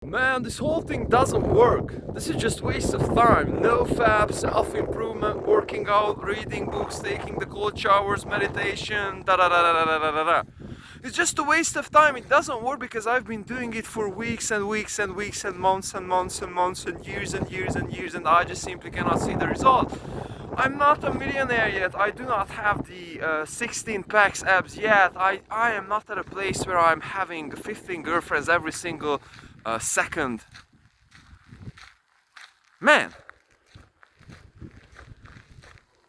Man, this whole thing doesn't work. This is just waste of time. No fab, self-improvement, working out, reading books, taking the cold showers, meditation, da da da da da da da da. It's just a waste of time. It doesn't work because I've been doing it for weeks and weeks and weeks and months and months and months and years and years and years, and I just simply cannot see the result. I'm not a millionaire yet. I do not have the 16 packs abs yet. I am not at a place where I'm having 15 girlfriends every single second. Man,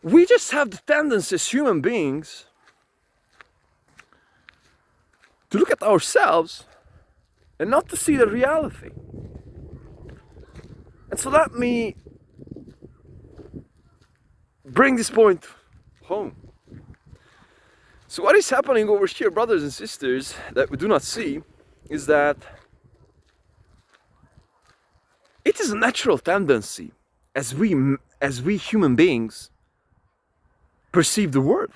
we just have the tendency as human beings to look at ourselves and not to see the reality. And so let me bring this point home. So what is happening over here, brothers and sisters, that we do not see is that it is a natural tendency as we human beings perceive the world.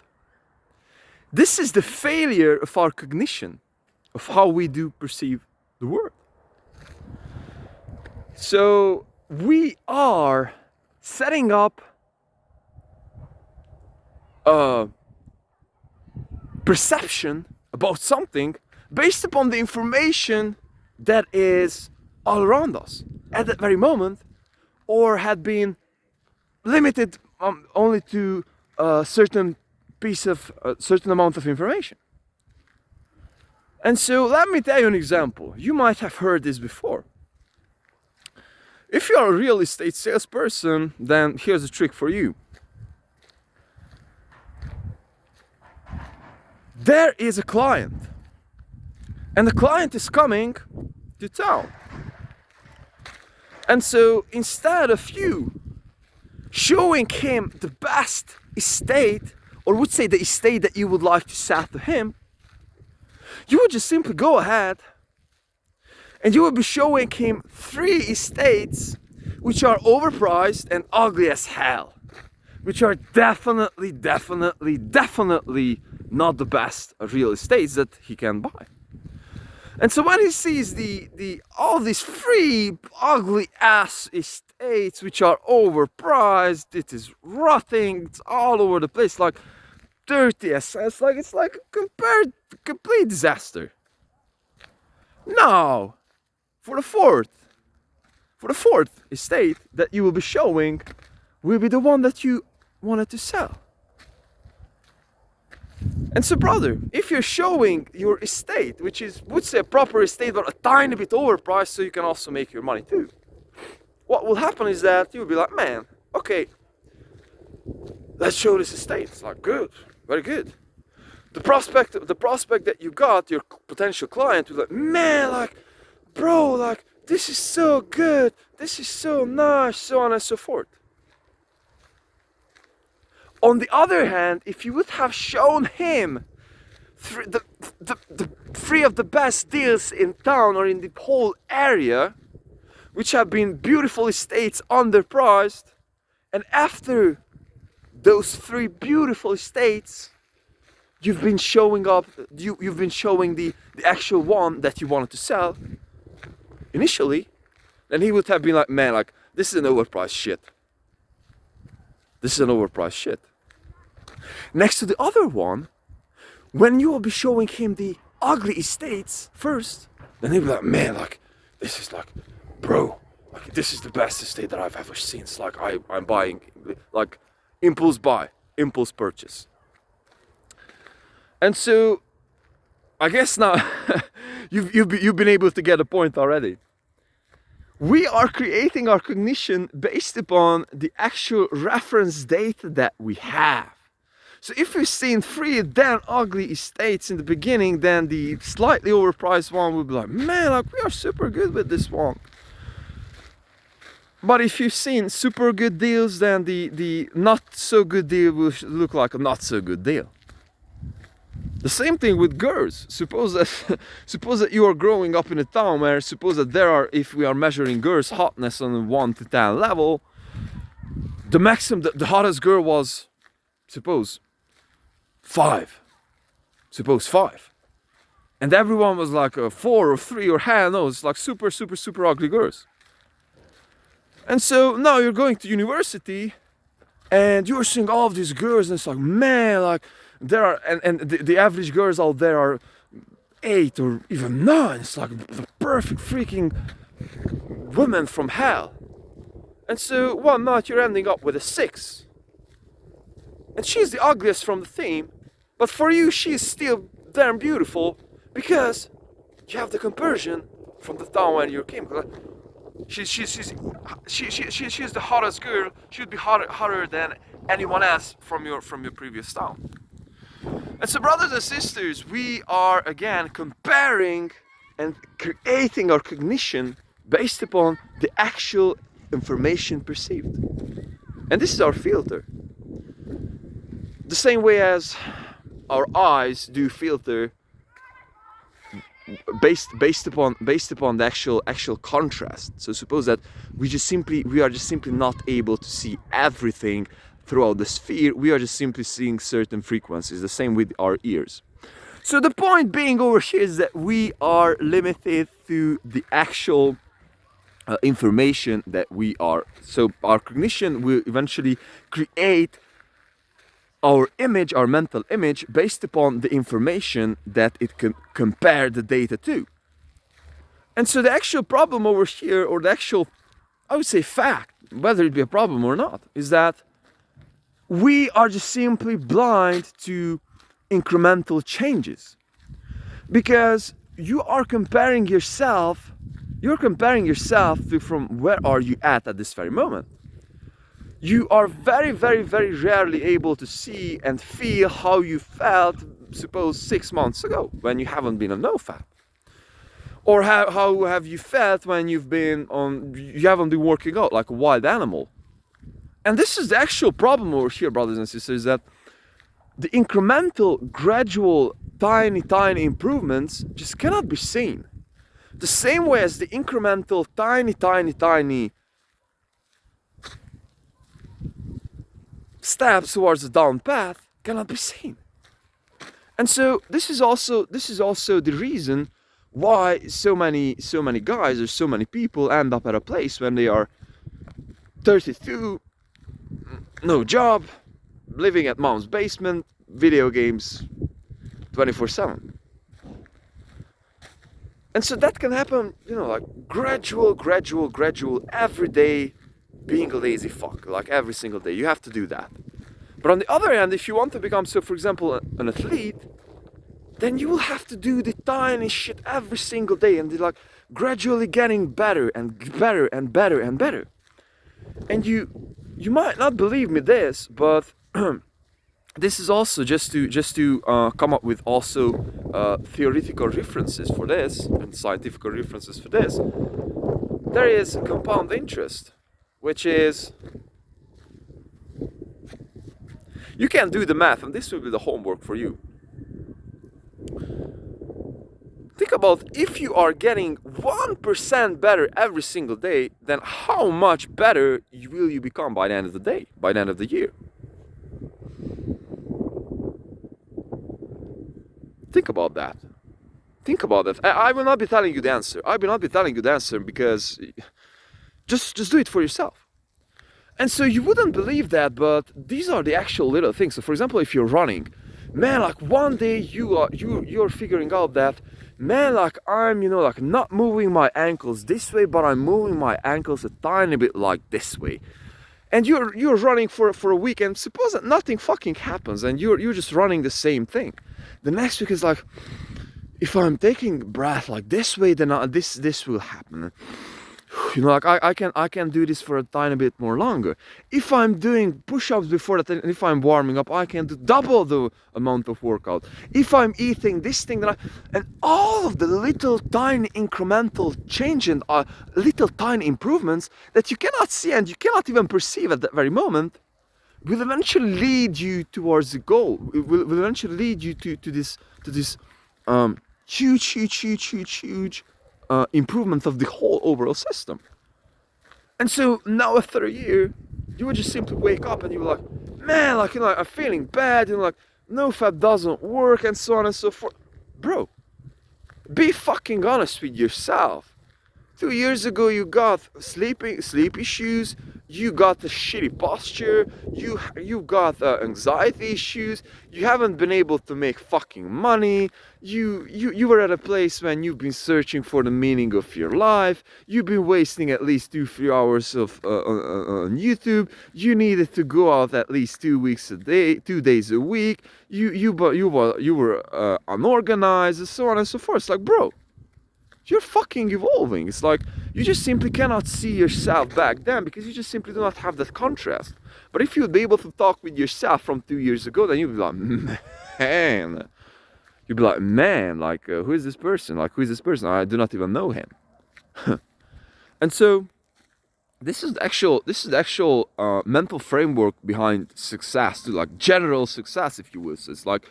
This is the failure of our cognition of how we do perceive the world. So we are setting up a perception about something based upon the information that is all around us at that very moment, or had been limited only to a certain certain amount of information. And so let me tell you an example. You might have heard this before. If you are a real estate salesperson, then here's a trick for you. There is a client, and the client is coming to town. And so instead of you showing him the best estate, or would say the estate that you would like to sell to him, you would just simply go ahead and you would be showing him 3 estates which are overpriced and ugly as hell, which are definitely not the best real estates that he can buy. And so when he sees all these 3 ugly ass estates which are overpriced, it is rotting, it's all over the place, like dirty as it's like a complete disaster. Now, for the fourth estate that you will be showing will be the one that you wanted to sell. And so, brother, if you're showing your estate, which is, would say, a proper estate, but a tiny bit overpriced, so you can also make your money too, what will happen is that you'll be like, man, okay, let's show this estate. It's like, good, very good. The prospect that you got, your potential client, will be like, man, like, bro, like, this is so good, this is so nice, so on and so forth. On the other hand, if you would have shown him the 3 of the best deals in town or in the whole area, which have been beautiful estates underpriced, and after those 3 beautiful estates, you've been showing the actual one that you wanted to sell initially, then he would have been like, man, like, this is an overpriced shit. This is an overpriced shit. Next to the other one, when you will be showing him the ugly estates first, then he'll be like, man, like, this is like, bro, like, this is the best estate that I've ever seen. It's like, I'm buying, like, impulse buy, impulse purchase. And so, I guess now, you've been able to get a point already. We are creating our cognition based upon the actual reference data that we have. So if we've seen 3 damn ugly estates in the beginning, then the slightly overpriced one will be like, man, like, we are super good with this one. But if you've seen super good deals, then the not so good deal will look like a not so good deal. The same thing with girls. Suppose that you are growing up in a town where, suppose that there are, if we are measuring girls' hotness on a 1 to 10 level, the maximum, the hottest girl was, suppose 5. And everyone was like 4 or 3 or hell no, it's like super, super, super ugly girls. And so now you're going to university and you're seeing all of these girls, and it's like, man, like there are, and the average girls out there are 8 or even 9. It's like the perfect freaking women from hell. And so one night you're ending up with a 6. And she's the ugliest from the team, but for you she's still damn beautiful because you have the comparison from the town when you came. She's the hottest girl. She would be hotter than anyone else from your previous town. And so, brothers and sisters, we are again comparing and creating our cognition based upon the actual information perceived. And this is our filter. The same way as our eyes do filter based upon the actual contrast. So suppose that we are just simply not able to see everything throughout the sphere. We are just simply seeing certain frequencies. The same with our ears. So the point being over here is that we are limited to the actual information that we are. So our cognition will eventually create our image, our mental image, based upon the information that it can compare the data to. And so the actual problem over here, or the actual, I would say, fact, whether it be a problem or not, is that we are just simply blind to incremental changes. Because you're comparing yourself to from where are you at this very moment. You are very, very, very rarely able to see and feel how you felt, suppose 6 months ago, when you haven't been on NoFap. Or how have you felt when you haven't been working out like a wild animal. And this is the actual problem over here, brothers and sisters, that the incremental, gradual, tiny improvements just cannot be seen. The same way as the incremental, tiny steps towards the down path cannot be seen. And so this is also the reason why so many guys or so many people end up at a place when they are 32, no job, living at mom's basement, video games 24/7. And so that can happen, like gradual, every day, being a lazy fuck, like every single day. You have to do that. But on the other hand, if you want to become, so for example, an athlete, then you will have to do the tiny shit every single day and like gradually getting better and better and better and better. And you might not believe me this, but this is also just to come up with also theoretical references for this and scientific references for this. There is compound interest, which is, you can do the math, and this will be the homework for you. Think about, if you are getting 1% better every single day, then how much better will you become by the end of the day, by the end of the year? Think about that. Think about that. I will not be telling you the answer. I will not be telling you the answer because just do it for yourself. And so you wouldn't believe that, but these are the actual little things. So for example, if you're running, man, like one day you're figuring out that, man, like I'm, like not moving my ankles this way, but I'm moving my ankles a tiny bit like this way. And you're running for a week, and suppose that nothing fucking happens, and you're just running the same thing. The next week is like, if I'm taking breath like this way, then this will happen. Like I can do this for a tiny bit more longer. If I'm doing push-ups before that, and if I'm warming up, I can do double the amount of workout. If I'm eating this thing, and all of the little tiny incremental change and little tiny improvements that you cannot see and you cannot even perceive at that very moment, will eventually lead you towards the goal. It will eventually lead you to this huge improvement of the whole overall system. And so now after a year, you would just simply wake up and you were like, man, like I'm feeling bad, like NoFap doesn't work and so on and so forth. Bro, Be fucking honest with yourself. 2 years ago you got sleep issues, you got the shitty posture, you got anxiety issues, you haven't been able to make fucking money, you were at a place when you've been searching for the meaning of your life, you've been wasting at least 2-3 hours of on YouTube, you needed to go out at least 2 weeks a day, 2 days a week, you were unorganized and so on and so forth. It's like, bro, you're fucking evolving. It's like you just simply cannot see yourself back then because you just simply do not have that contrast. But if you'd be able to talk with yourself from 2 years ago, then you'd be like, man, like who is this person? Like, who is this person? I do not even know him. And so this is the actual mental framework behind success, to like general success, if you will. So it's like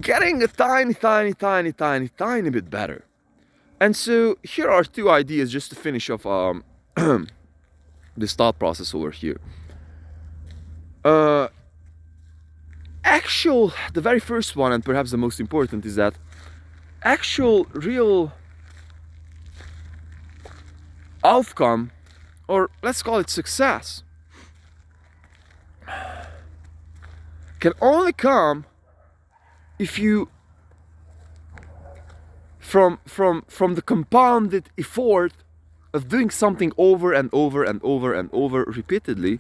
getting a tiny bit better. And so here are two ideas just to finish off this thought process over here. The very first one, and perhaps the most important, is that actual real outcome, or let's call it success, can only come if you from the compounded effort of doing something over and over and over and over repeatedly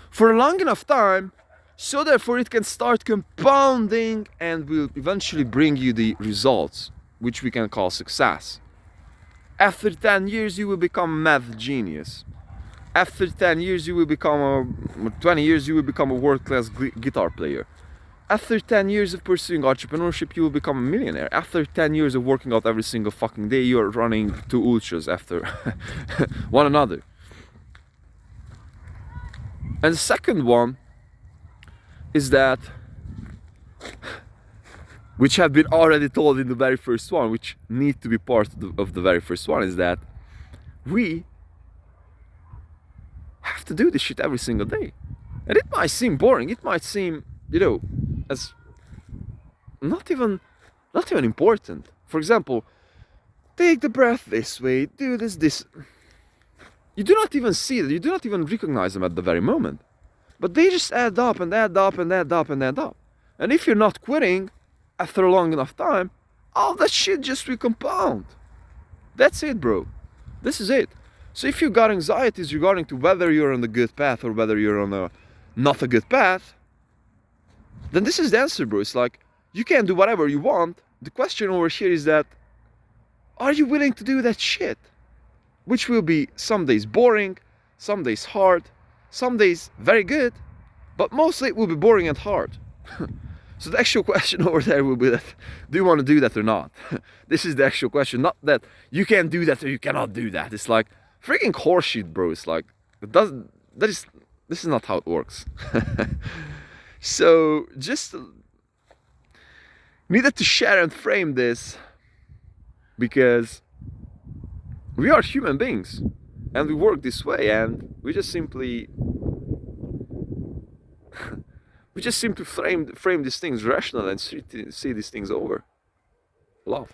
for a long enough time, so therefore it can start compounding and will eventually bring you the results, which we can call success. After 10 years you will become a math genius. After 10 years you will become 20 years you will become a world-class guitar player. After 10 years of pursuing entrepreneurship, you will become a millionaire. After 10 years of working out every single fucking day, you are running 2 ultras after one another. And the second one is that, which have been already told in the very first one, which need to be part of the very first one, is that we have to do this shit every single day. And it might seem boring, it might seem, as not even important. For example, take the breath this way, do this. You do not even see that, you do not even recognize them at the very moment. But they just add up and add up and add up and add up. And if you're not quitting after a long enough time, all that shit just will compound. That's it, bro. This is it. So if you got anxieties regarding to whether you're on the good path or whether you're on a not a good path, then this is the answer, bro. It's like, you can do whatever you want. The question over here is that, are you willing to do that shit? Which will be some days boring, some days hard, some days very good, but mostly it will be boring and hard. So the actual question over there will be that, do you want to do that or not? This is the actual question, not that you can do that or you cannot do that. It's like freaking horseshit, bro. It's like, this is not how it works. So just needed to share and frame this because we are human beings and we work this way, and we just simply frame these things rational and see these things over. Love.